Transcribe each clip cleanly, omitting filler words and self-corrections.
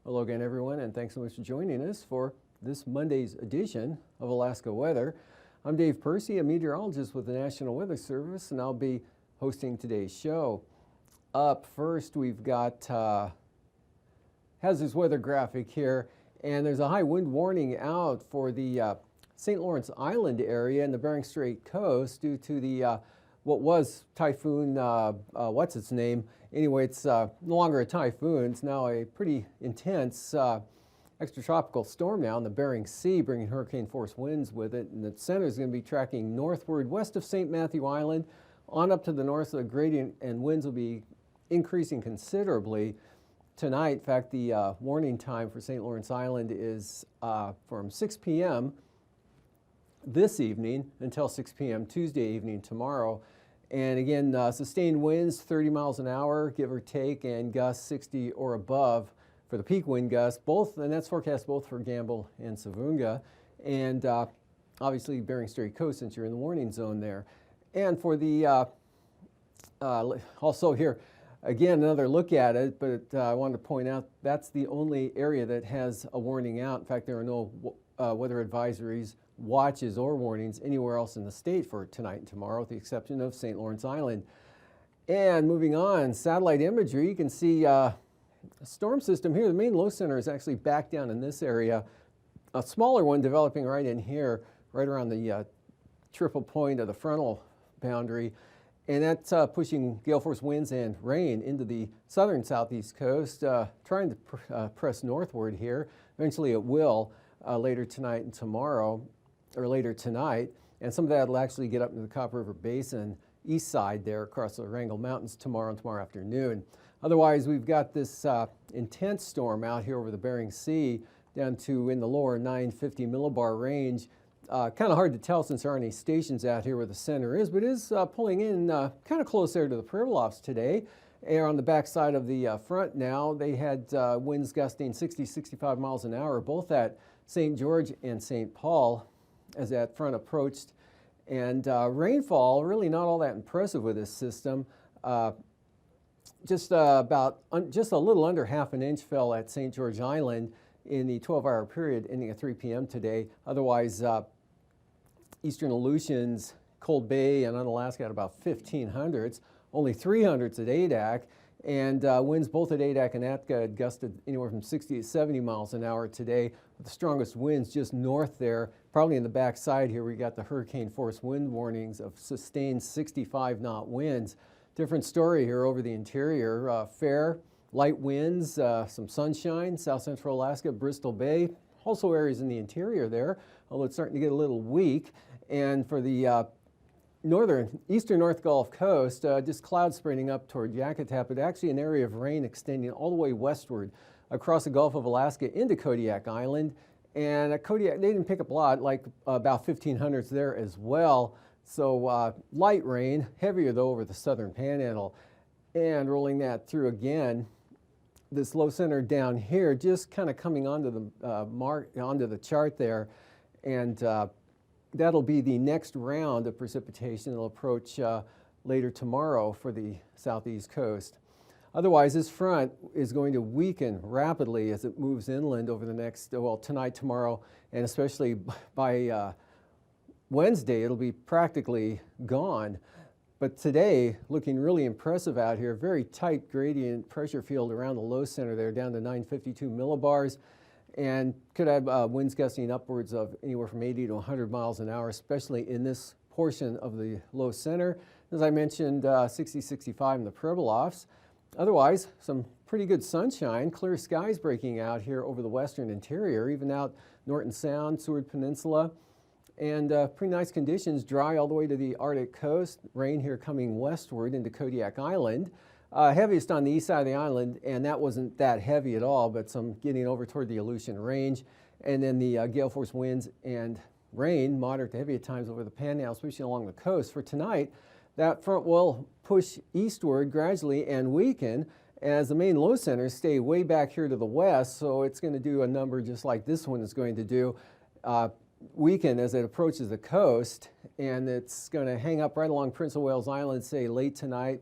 Hello again, everyone, and thanks so much for joining us for this Monday's edition of Alaska Weather. I'm Dave Percy, a meteorologist with the National Weather Service, and I'll be hosting today's show. Up first, we've got has this weather graphic here, and there's a high wind warning out for the St. Lawrence Island area and the Bering Strait coast due to the what was typhoon, what's its name? Anyway, it's no longer a typhoon. It's now a pretty intense extratropical storm now in the Bering Sea, bringing hurricane force winds with it. And the center is going to be tracking northward west of St. Matthew Island on up to the north. The gradient and winds will be increasing considerably tonight. In fact, the warning time for St. Lawrence Island is from 6 p.m. this evening until 6 p.m. Tuesday evening tomorrow. And again, sustained winds 30 miles an hour, give or take, and gusts 60 or above for the peak wind gusts, both, and that's forecast both for Gamble and Savunga, and obviously Bering Strait coast since you're in the warning zone there. And for the, also here, again, another look at it, but I wanted to point out that's the only area that has a warning out. In fact, there are no weather advisories, watches, or warnings anywhere else in the state for tonight and tomorrow, with the exception of St. Lawrence Island. And moving on, satellite imagery, you can see a storm system here. The main low center is actually back down in this area. A smaller one developing right in here, right around the triple point of the frontal boundary. And that's pushing gale force winds and rain into the southern southeast coast, trying to press northward here. Eventually it will later tonight and tomorrow, or later tonight. And some of that will actually get up into the Copper River Basin east side there across the Wrangell Mountains tomorrow and tomorrow afternoon. Otherwise, we've got this intense storm out here over the Bering Sea down to in the lower 950 millibar range. Kind of hard to tell since there aren't any stations out here where the center is, but it is pulling in kind of close there to the Pribilofs today. And on the backside of the front now, they had winds gusting 60, 65 miles an hour, both at St. George and St. Paul as that front approached. And rainfall, really not all that impressive with this system. Just a little under half an inch fell at St. George Island in the 12-hour period ending at 3 p.m. today. Otherwise, eastern Aleutians, Cold Bay, and Unalaska at about 1,500s, only 300s at Adak, and winds both at Adak and Atka had gusted anywhere from 60 to 70 miles an hour today, with the strongest winds just north there, probably in the backside here. We got the hurricane force wind warnings of sustained 65-knot winds. Different story here over the interior. Fair, light winds, some sunshine, south central Alaska, Bristol Bay, also areas in the interior there, although it's starting to get a little weak. And for the eastern North Gulf Coast, just clouds spreading up toward Yakutat, but actually an area of rain extending all the way westward across the Gulf of Alaska into Kodiak Island. And at Kodiak, they didn't pick up a lot, like about 1,500s there as well. So light rain, heavier though over the southern panhandle. And rolling that through again, this low center down here just kind of coming onto the onto the chart there, and that'll be the next round of precipitation. It'll approach later tomorrow for the southeast coast. Otherwise, this front is going to weaken rapidly as it moves inland over the next, well, tonight, tomorrow, and especially by Wednesday, it'll be practically gone. But today, looking really impressive out here, very tight gradient pressure field around the low center there, down to 952 millibars, and could have winds gusting upwards of anywhere from 80 to 100 miles an hour, especially in this portion of the low center. As I mentioned, 60, 65 in the Pribilofs. Otherwise, some pretty good sunshine, clear skies breaking out here over the western interior, even out Norton Sound, Seward Peninsula. And pretty nice conditions, dry all the way to the Arctic coast. Rain here coming westward into Kodiak Island. Heaviest on the east side of the island, and that wasn't that heavy at all, but some getting over toward the Aleutian Range. And then the gale force winds and rain, moderate to heavy at times over the Panhandle, especially along the coast. For tonight, that front will push eastward gradually and weaken as the main low centers stay way back here to the west, so it's going to do a number just like this one is going to do, weaken as it approaches the coast, and it's going to hang up right along Prince of Wales Island, say late tonight,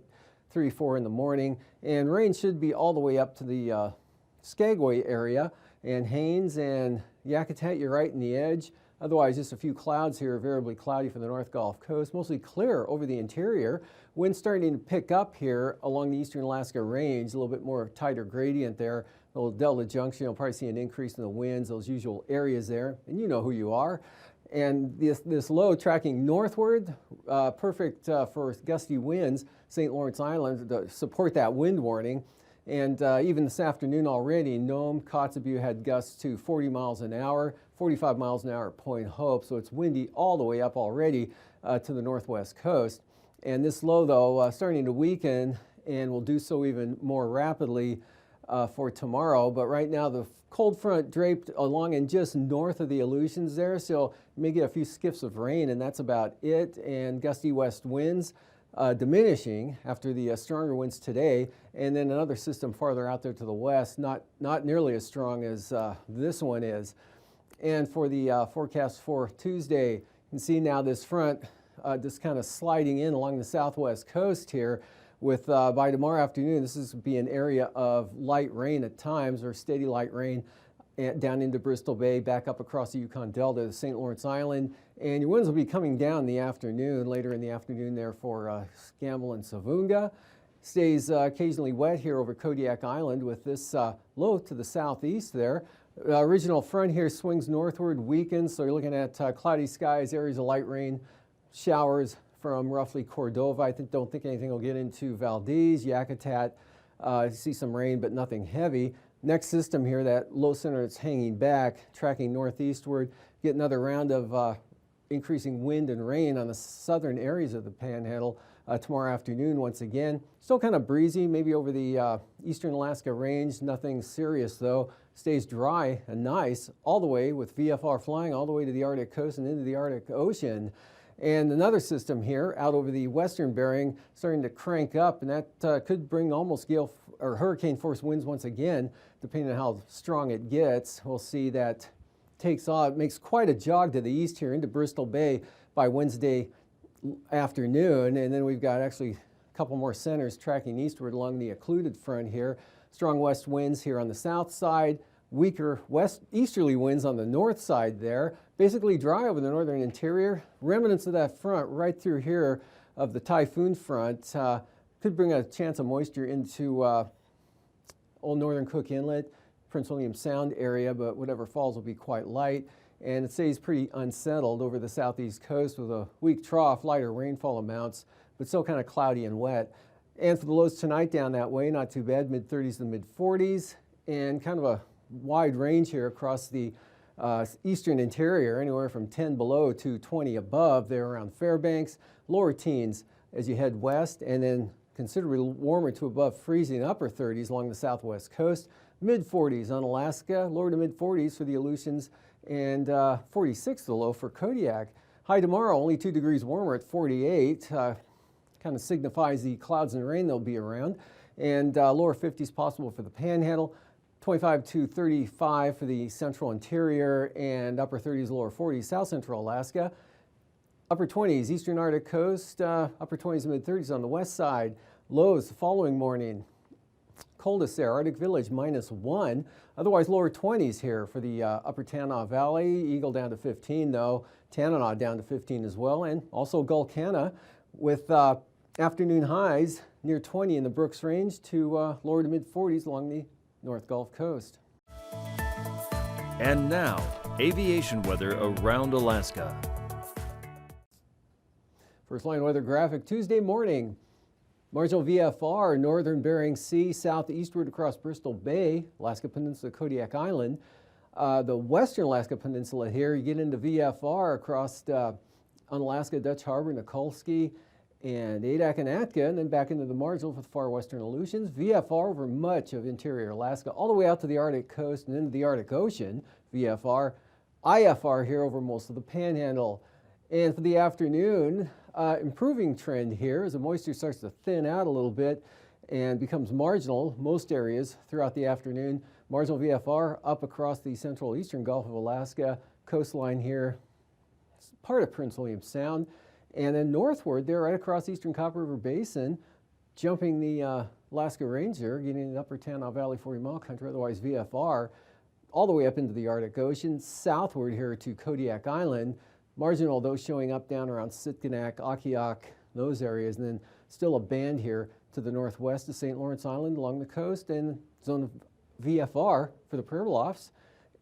3, 4 in the morning, and rain should be all the way up to the Skagway area, and Haines and Yakutat, you're right in the edge. Otherwise, just a few clouds here, variably cloudy for the North Gulf Coast, mostly clear over the interior. Winds starting to pick up here along the eastern Alaska Range, a little bit more tighter gradient there. A little Delta Junction, you'll probably see an increase in the winds, those usual areas there, and you know who you are. And this low tracking northward, perfect for gusty winds, St. Lawrence Island, to support that wind warning. And even this afternoon already, Nome, Kotzebue had gusts to 40 miles an hour, 45 miles an hour at Point Hope, so it's windy all the way up already to the northwest coast. And this low, though, starting to weaken and will do so even more rapidly for tomorrow. But right now, the cold front draped along and just north of the Aleutians there, so you may get a few skiffs of rain, and that's about it. And gusty west winds diminishing after the stronger winds today, and then another system farther out there to the west, not nearly as strong as this one is. And for the forecast for Tuesday, you can see now this front just kind of sliding in along the southwest coast here with by tomorrow afternoon, this is be an area of light rain at times, or steady light rain down into Bristol Bay, back up across the Yukon Delta to St. Lawrence Island. And your winds will be coming down in the afternoon, later in the afternoon there for Scammell and Savunga. Stays occasionally wet here over Kodiak Island with this low to the southeast there. Original front here swings northward, weakens, so you're looking at cloudy skies, areas of light rain, showers from roughly Cordova. I don't think anything will get into Valdez, Yakutat. See some rain, but nothing heavy. Next system here, that low center that's hanging back, tracking northeastward, get another round of increasing wind and rain on the southern areas of the Panhandle tomorrow afternoon once again. Still kind of breezy, maybe over the eastern Alaska Range. Nothing serious though. Stays dry and nice all the way with VFR flying all the way to the Arctic coast and into the Arctic Ocean. And another system here out over the western Bering starting to crank up, and that could bring almost gale or hurricane force winds once again, depending on how strong it gets. We'll see that takes off, makes quite a jog to the east here into Bristol Bay by Wednesday afternoon. And then we've got actually a couple more centers tracking eastward along the occluded front here. Strong west winds here on the south side, weaker easterly winds on the north side there. Basically dry over the northern interior. Remnants of that front right through here of the typhoon front could bring a chance of moisture into Old Northern Cook Inlet, Prince William Sound area, but whatever falls will be quite light. And it stays pretty unsettled over the southeast coast with a weak trough, lighter rainfall amounts, but still kind of cloudy and wet. And for the lows tonight down that way, not too bad, mid-30s to mid-40s, and kind of a wide range here across the eastern interior, anywhere from 10 below to 20 above there around Fairbanks. Lower teens as you head west, and then considerably warmer to above freezing, upper 30s along the southwest coast. Mid-40s on Alaska, lower to mid-40s for the Aleutians, and 46 the low for Kodiak. High tomorrow, only 2 degrees warmer at 48. Kind of signifies the clouds and rain that'll be around. And lower 50s possible for the Panhandle. 25 to 35 for the central interior, and upper 30s, lower 40s, south central Alaska. Upper 20s, eastern Arctic coast, upper 20s and mid-30s on the west side. Lows the following morning. Coldest there, Arctic Village -1. Otherwise, lower 20s here for the upper Tanana Valley. Eagle down to 15 though. Tanana down to 15 as well, and also Gulkana with afternoon highs near 20 in the Brooks Range to lower to mid-40s along the North Gulf Coast. And now, aviation weather around Alaska. First line weather graphic Tuesday morning. Marginal VFR, northern Bering Sea, southeastward across Bristol Bay, Alaska Peninsula, Kodiak Island. The western Alaska Peninsula here, you get into VFR across Unalaska, Dutch Harbor, Nikolsky, and Adak and Atka, and then back into the marginal for the far western Aleutians. VFR over much of interior Alaska, all the way out to the Arctic coast and into the Arctic Ocean. VFR. IFR here over most of the panhandle. And for the afternoon, improving trend here as the moisture starts to thin out a little bit and becomes marginal most areas throughout the afternoon. Marginal VFR up across the central eastern Gulf of Alaska coastline here, part of Prince William Sound. And then northward there, right across eastern Copper River Basin, jumping the Alaska Range there, getting the upper Tanana Valley 40 Mile Country, otherwise VFR, all the way up into the Arctic Ocean, southward here to Kodiak Island. Marginal, those showing up down around Sitkinak, AKwx, those areas, and then still a band here to the northwest of St. Lawrence Island along the coast, and zone of VFR for the Pribilofs.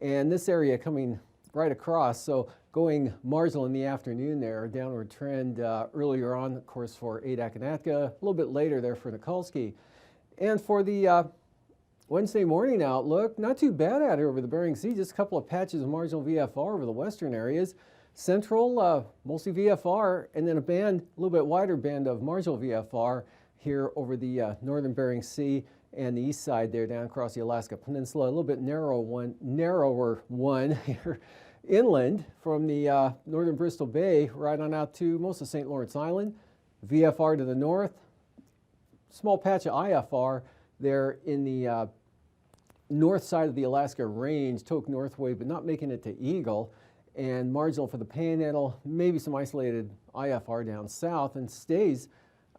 And this area coming right across, so going marginal in the afternoon there, downward trend earlier on, of course, for Adak and Atka, a little bit later there for Nikolsky. And for the Wednesday morning outlook, not too bad out here over the Bering Sea, just a couple of patches of marginal VFR over the western areas. Central, mostly VFR, and then a little bit wider band of marginal VFR here over the northern Bering Sea and the east side there down across the Alaska Peninsula. A little bit narrower one here inland from the northern Bristol Bay right on out to most of St. Lawrence Island. VFR to the north, small patch of IFR there in the north side of the Alaska Range, Tok Northway, but not making it to Eagle. And marginal for the Panhandle, maybe some isolated IFR down south, and stays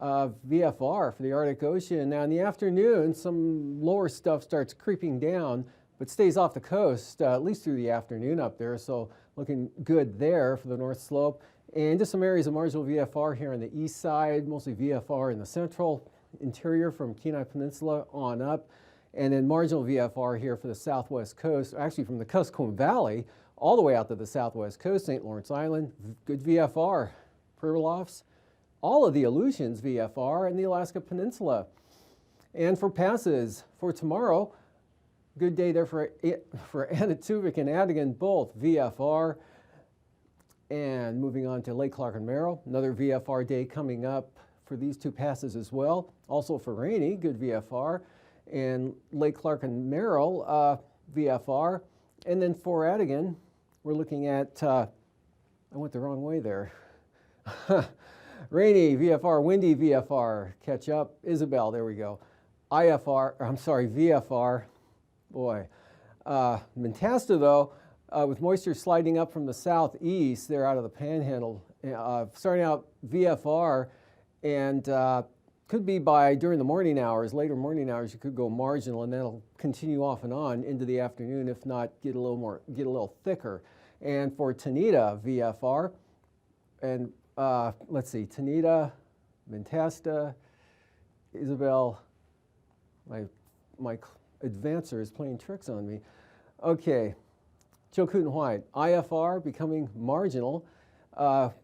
VFR for the Arctic Ocean. Now in the afternoon, some lower stuff starts creeping down, but stays off the coast, at least through the afternoon up there, so looking good there for the North Slope. And just some areas of marginal VFR here on the east side, mostly VFR in the central interior from Kenai Peninsula on up, and then marginal VFR here for the southwest coast, actually from the Kuskokwim Valley, all the way out to the southwest coast, St. Lawrence Island, good VFR, Pribilofs, all of the Aleutians VFR, and the Alaska Peninsula. And for passes for tomorrow, good day there for Anaktuvik and Adigan, both VFR. And moving on to Lake Clark and Merrill, another VFR day coming up for these two passes as well. Also for Rainy, good VFR, and Lake Clark and Merrill, VFR. And then for Adigan, we're looking at, I went the wrong way there. Rainy, VFR, windy VFR, catch up. Isabel, there we go. VFR, boy. Mentasta, though, with moisture sliding up from the southeast, they're out of the Panhandle, starting out VFR, and could be during the morning hours, later morning hours, you could go marginal, and that'll continue off and on into the afternoon, if not get a little thicker. And for Tanita, VFR, and let's see, Tanita, Mentasta, Isabel, my advancer is playing tricks on me. Okay, Chilcoot and White, IFR becoming marginal,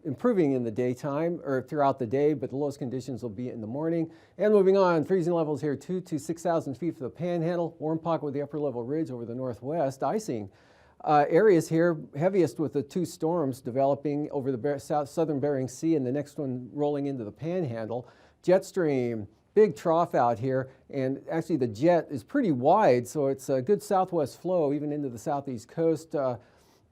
improving in the daytime or throughout the day, but the lowest conditions will be in the morning. And moving on, freezing levels here 2,000 to 6,000 feet for the Panhandle, warm pocket with the upper level ridge over the northwest, icing. Areas here, heaviest with the two storms developing over the southern Bering Sea and the next one rolling into the Panhandle. Jet stream, big trough out here, and actually the jet is pretty wide, so it's a good southwest flow even into the southeast coast,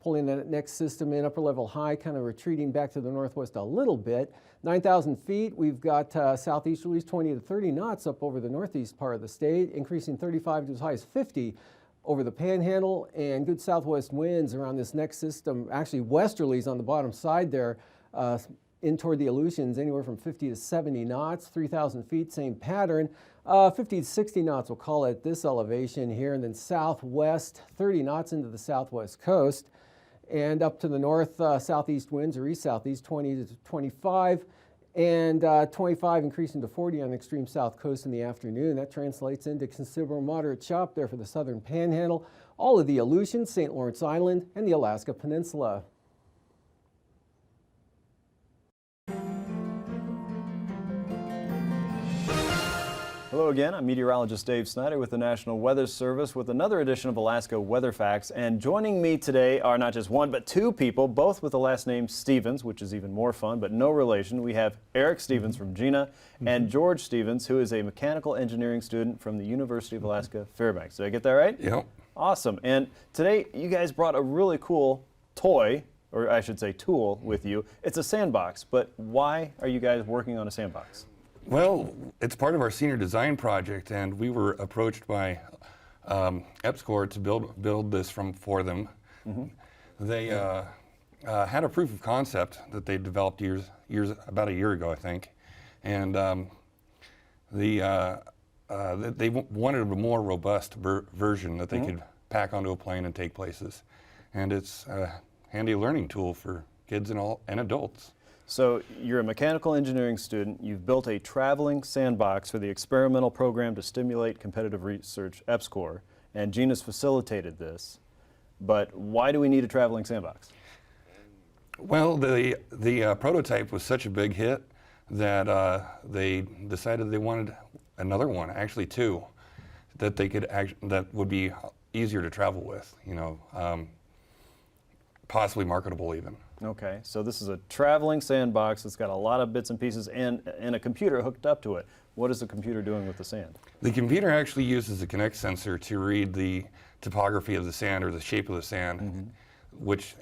pulling that next system in, upper level high, kind of retreating back to the northwest a little bit. 9,000 feet, we've got southeasterlies 20 to 30 knots up over the northeast part of the state, increasing 35 to as high as 50 over the Panhandle, and good southwest winds around this next system, actually westerlies on the bottom side there, in toward the Aleutians, anywhere from 50 to 70 knots, 3,000 feet, same pattern. 50 to 60 knots, we'll call it this elevation here, and then southwest, 30 knots into the southwest coast, and up to the north, southeast winds or east-southeast, 20 to 25, and 25 increasing to 40 on the extreme south coast in the afternoon. That translates into considerable moderate chop there for the southern Panhandle, all of the Aleutians, St. Lawrence Island, and the Alaska Peninsula. Hello again, I'm meteorologist Dave Snider with the National Weather Service with another edition of Alaska Weather Facts. And joining me today are not just one, but two people, both with the last name Stevens, which is even more fun, but no relation. We have Eric Stevens from Dehne and George Stevens, who is a mechanical engineering student from the University of Alaska Fairbanks. Did I get that right? Yep. Awesome. And today you guys brought a really cool toy, or I should say tool, with you. It's a sandbox, but why are you guys working on a sandbox? Well, it's part of our senior design project, and we were approached by AKwx to build this for them. They had a proof of concept that they developed about a year ago, I think, and they wanted a more robust version that they could pack onto a plane and take places, and it's a handy learning tool for kids and adults. So you're a mechanical engineering student. You've built a traveling sandbox for the experimental program to stimulate competitive research, AKwx, and Dehne's facilitated this. But why do we need a traveling sandbox? Well, the prototype was such a big hit that they decided they wanted another one, actually two, that that would be easier to travel with, possibly marketable even. Okay, so this is a traveling sandbox that's got a lot of bits and pieces and a computer hooked up to it. What is the computer doing with the sand? The computer actually uses a Kinect sensor to read the topography of the sand or the shape of the sand,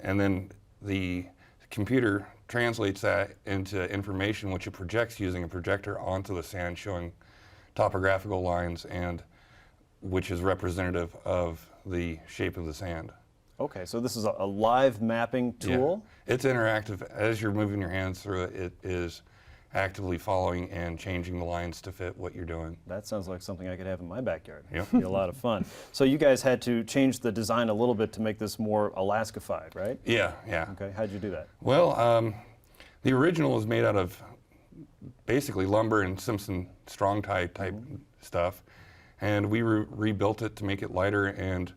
and then the computer translates that into information which it projects using a projector onto the sand, showing topographical lines and which is representative of the shape of the sand. Okay, so this is a live mapping tool? Yeah. It's interactive. As you're moving your hands through it, it is actively following and changing the lines to fit what you're doing. That sounds like something I could have in my backyard. Yep. Be a lot of fun. So you guys had to change the design a little bit to make this more Alaska-fied, right? Yeah, yeah. Okay, how'd you do that? Well, the original was made out of basically lumber and Simpson strong tie type stuff, and we rebuilt it to make it lighter and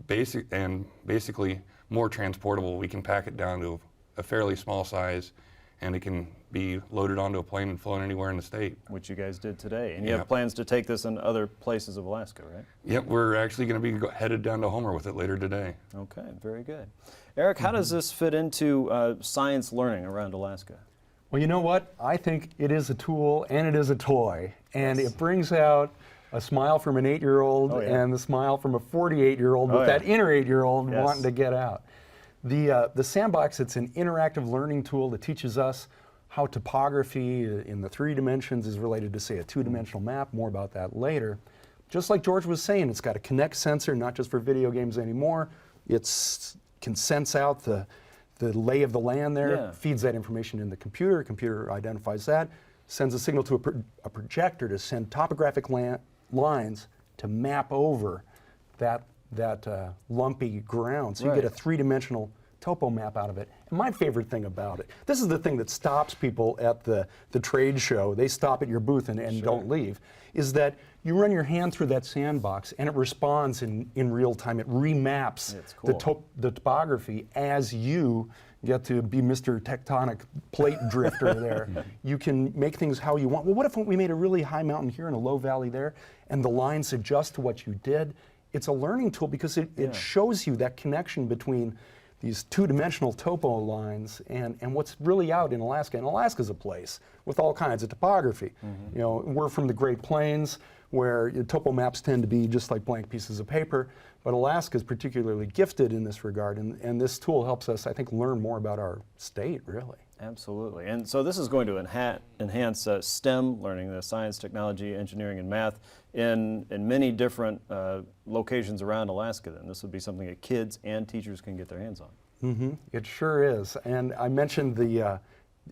basically more transportable. We can pack it down to a fairly small size, and it can be loaded onto a plane and flown anywhere in the state. Which you guys did today. And you have plans to take this in other places of Alaska, right? Yep, we're actually going to be headed down to Homer with it later today. Okay, very good. Eric, how does this fit into science learning around Alaska? Well, you know what? I think it is a tool and it is a toy, and it brings out a smile from an 8-year-old and the smile from a 48-year-old with that inner 8-year-old wanting to get out. The sandbox, it's an interactive learning tool that teaches us how topography in the 3 dimensions is related to, say, a 2-dimensional map. More about that later. Just like George was saying, it's got a Kinect sensor, not just for video games anymore. It can sense out the lay of the land there, feeds that information in the computer identifies that, sends a signal to a projector to send topographic lines to map over that lumpy ground. So you get a 3-dimensional topo map out of it. And my favorite thing about it, this is the thing that stops people at the trade show, they stop at your booth and don't leave, is that you run your hand through that sandbox and it responds in real time. It remaps the topography as you get to be Mr. Tectonic Plate Drifter there. You can make things how you want. Well, what if we made a really high mountain here and a low valley there, and the lines adjust to what you did? It's a learning tool because it shows you that connection between these 2-dimensional topo lines and what's really out in Alaska. And Alaska's a place with all kinds of topography. We're from the Great Plains, where topo maps tend to be just like blank pieces of paper, but Alaska is particularly gifted in this regard, and this tool helps us, I think, learn more about our state, really. Absolutely. And so this is going to enhance STEM learning, the science, technology, engineering, and math, in many different locations around Alaska. Then this would be something that kids and teachers can get their hands on. It sure is. And I mentioned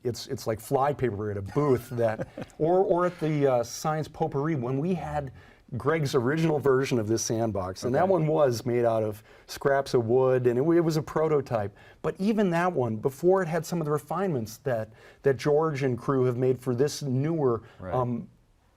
it's like flypaper at a booth that, or at the Science Potpourri when we had Greg's original version of this sandbox, and that one was made out of scraps of wood, and it was a prototype. But even that one, before it had some of the refinements that George and crew have made for this newer,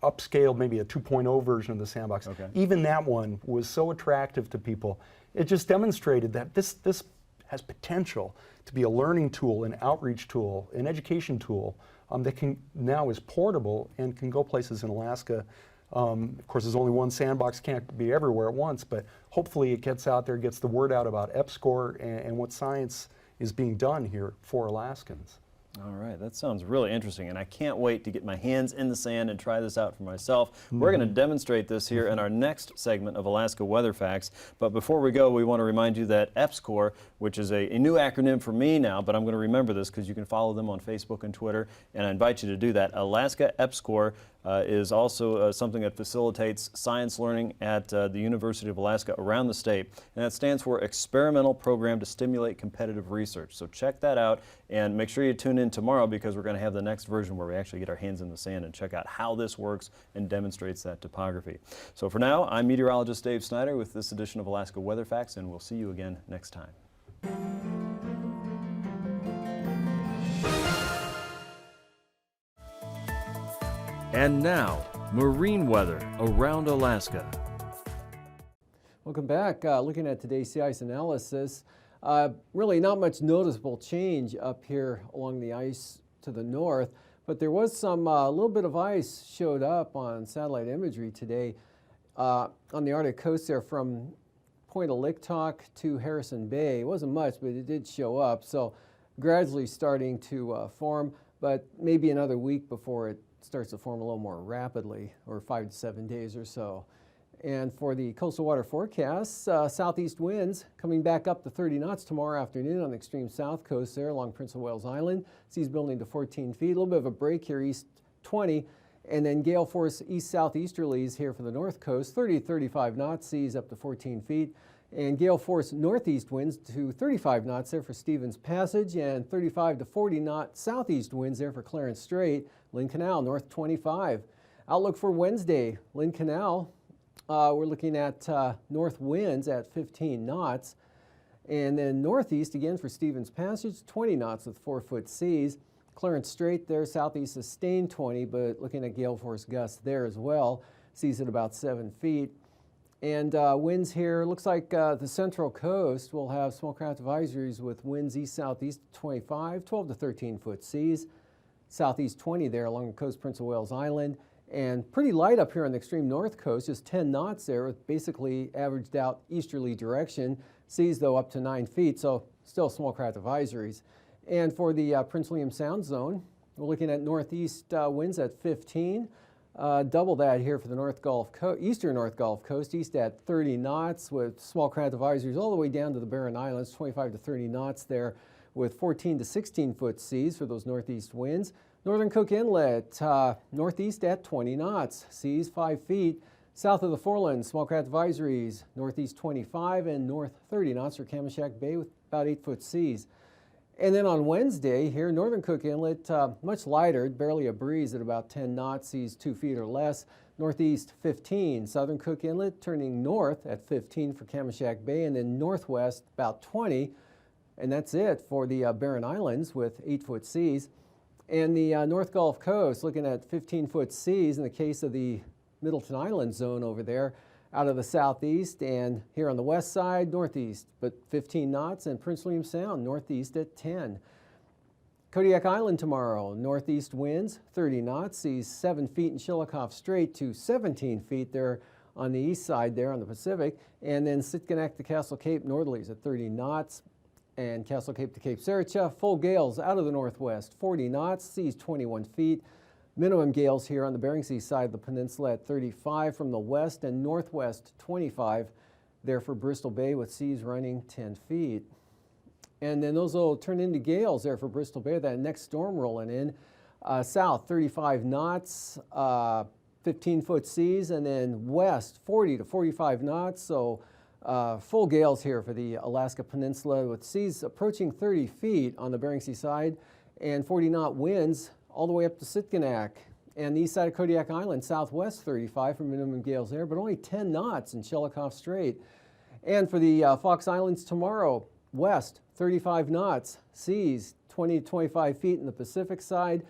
upscaled, maybe a 2.0 version of the sandbox, even that one was so attractive to people. It just demonstrated that this has potential to be a learning tool, an outreach tool, an education tool that now is portable and can go places in Alaska Of course, there's only one sandbox, can't be everywhere at once, but hopefully it gets out there, gets the word out about EPSCoR and what science is being done here for Alaskans. All right, that sounds really interesting, and I can't wait to get my hands in the sand and try this out for myself. We're going to demonstrate this here in our next segment of Alaska Weather Facts. But before we go, we want to remind you that EPSCoR, which is a new acronym for me now, but I'm going to remember this because you can follow them on Facebook and Twitter, and I invite you to do that. Alaska EPSCoR is also something that facilitates science learning at the University of Alaska around the state, and that stands for Experimental Program to Stimulate Competitive Research. So check that out, and make sure you tune in tomorrow because we're going to have the next version where we actually get our hands in the sand and check out how this works and demonstrates that topography. So for now, I'm meteorologist Dave Snider with this edition of Alaska Weather Facts, and we'll see you again next time. And now, marine weather around Alaska. Welcome back. Looking at today's sea ice analysis, really not much noticeable change up here along the ice to the north, but there was some little bit of ice showed up on satellite imagery today on the Arctic coast there from Point Aliktok to Harrison Bay. It wasn't much, but it did show up, so gradually starting to form, but maybe another week before it starts to form a little more rapidly, or 5 to 7 days or so. And for the coastal water forecasts, southeast winds coming back up to 30 knots tomorrow afternoon on the extreme south coast there along Prince of Wales Island. Seas building to 14 feet, a little bit of a break here, east 20, and then gale force east-southeasterlies here for the north coast, 30 to 35 knots, seas up to 14 feet, and gale force northeast winds to 35 knots there for Stevens Passage, and 35 to 40 knot southeast winds there for Clarence Strait, Lynn Canal, north 25. Outlook for Wednesday, Lynn Canal, we're looking at north winds at 15 knots. And then northeast again for Stevens Passage, 20 knots with 4-foot seas. Clarence Strait there, southeast sustained 20, but looking at gale force gusts there as well. Seas at about 7 feet. And winds here, looks like the central coast will have small craft advisories with winds east-southeast 25, 12 to 13-foot seas. Southeast 20 there along the coast, Prince of Wales Island. And pretty light up here on the extreme north coast, just 10 knots there with basically averaged out easterly direction. Seas though up to 9 feet, so still small craft advisories. And for the Prince William Sound zone, we're looking at northeast winds at 15. Double that here for the eastern North Gulf Coast, east at 30 knots with small craft advisories all the way down to the Barren Islands, 25 to 30 knots there with 14 to 16-foot seas for those northeast winds. Northern Cook Inlet, northeast at 20 knots, seas 5 feet. South of the Forelands, small craft advisories, northeast 25 and north 30 knots for Kamishak Bay with about 8-foot seas. And then on Wednesday here, Northern Cook Inlet, much lighter, barely a breeze at about 10 knots, seas 2 feet or less. Northeast 15, Southern Cook Inlet turning north at 15 for Kamishak Bay, and then northwest about 20. And that's it for the Barren Islands with 8-foot seas. And the North Gulf Coast, looking at 15-foot seas in the case of the Middleton Island zone over there, out of the southeast, and here on the west side, northeast, but 15 knots, and Prince William Sound, northeast at 10. Kodiak Island tomorrow, northeast winds, 30 knots, seas 7 feet in Chillicothe Strait to 17 feet there on the east side there on the Pacific, and then Sitkinak to Castle Cape, northerlies at 30 knots, and Castle Cape to Cape Saricha, full gales out of the northwest, 40 knots, seas 21 feet. Minimum gales here on the Bering Sea side of the peninsula at 35 from the west and northwest 25 there for Bristol Bay with seas running 10 feet. And then those will turn into gales there for Bristol Bay, that next storm rolling in. South 35 knots, 15-foot seas, and then west 40 to 45 knots. So full gales here for the Alaska Peninsula with seas approaching 30 feet on the Bering Sea side and 40-knot winds all the way up to Sitkinak. And the east side of Kodiak Island, southwest 35 for minimum gales there, but only 10 knots in Chillicothe Strait. And for the Fox Islands tomorrow, west 35 knots, seas 20 to 25 feet in the Pacific side,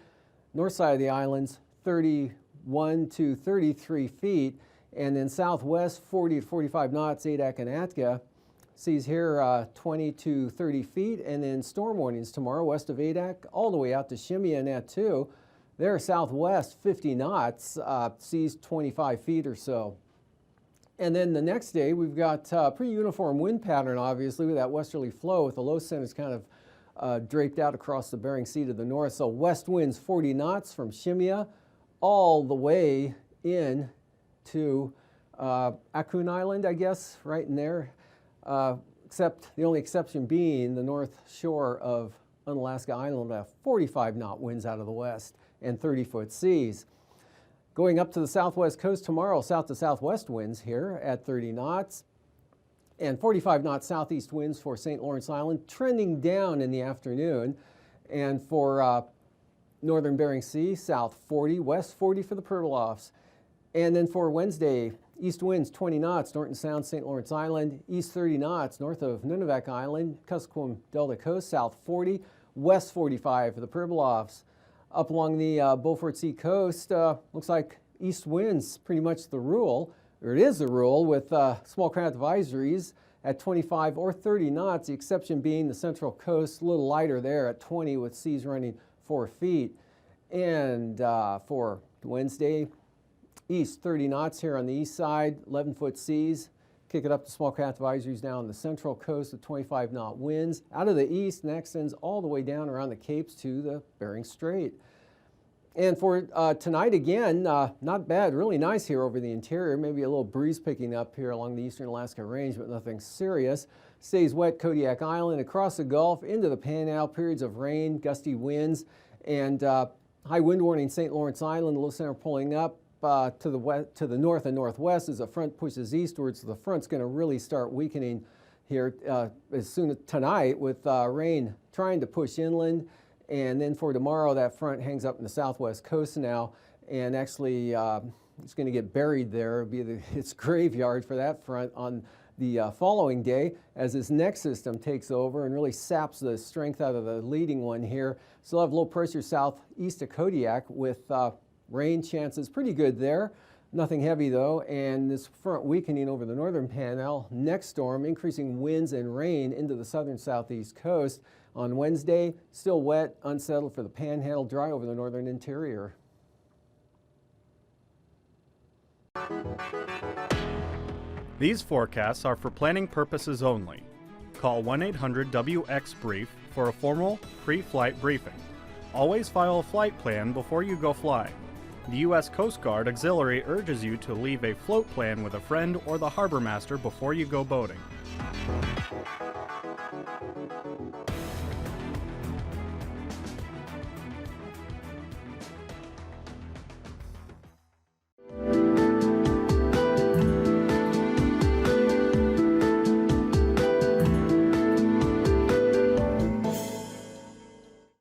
north side of the islands 31 to 33 feet, and then southwest 40 to 45 knots, Adak and Atka. Seas here 20 to 30 feet, and then storm warnings tomorrow west of Adak all the way out to Shimei and Attu, There, southwest 50 knots, seas 25 feet or so. And then the next day, we've got a pretty uniform wind pattern, obviously, with that westerly flow, with the low centers kind of draped out across the Bering Sea to the north. So west winds 40 knots from Shimia all the way in to AKwx Island, I guess, right in there. Except the only exception being the north shore of Unalaska Island, 45 knot winds out of the west and 30-foot seas. Going up to the southwest coast tomorrow, south to southwest winds here at 30 knots and 45 knot southeast winds for St. Lawrence Island, trending down in the afternoon. And for northern Bering Sea, south 40, west 40 for the Pribilofs. And then for Wednesday, east winds 20 knots, Norton Sound, St. Lawrence Island, east 30 knots, north of Nunivak Island, Kuskokwim Delta Coast, south 40, west 45 for the Pribilofs. Up along the Beaufort Sea coast, looks like east winds pretty much the rule, or it is the rule, with small craft advisories at 25 or 30 knots, the exception being the central coast, a little lighter there at 20 with seas running 4 feet. And for Wednesday, east 30 knots here on the east side, 11-foot seas. Kick it up to small craft advisories down the central coast with 25 knot winds. Out of the east, and that extends all the way down around the Capes to the Bering Strait. And for tonight again, not bad, really nice here over the interior. Maybe a little breeze picking up here along the eastern Alaska Range, but nothing serious. Stays wet Kodiak Island, across the Gulf, into the Panhandle, periods of rain, gusty winds, and high wind warning St. Lawrence Island, low center pulling up. To the north and northwest as the front pushes eastwards. So the front's going to really start weakening here as soon as tonight, with rain trying to push inland. And then for tomorrow, that front hangs up in the southwest coast now, and actually it's going to get buried there. It'll be its graveyard for that front on the following day, as this next system takes over and really saps the strength out of the leading one here. Still have low pressure southeast of Kodiak with rain chances pretty good there. Nothing heavy though, and this front weakening over the northern Panhandle. Next storm, increasing winds and rain into the southern southeast coast. On Wednesday, still wet, unsettled for the Panhandle, dry over the northern interior. These forecasts are for planning purposes only. Call 1-800-WX-BRIEF for a formal pre-flight briefing. Always file a flight plan before you go flying. The U.S. Coast Guard Auxiliary urges you to leave a float plan with a friend or the harbor master before you go boating.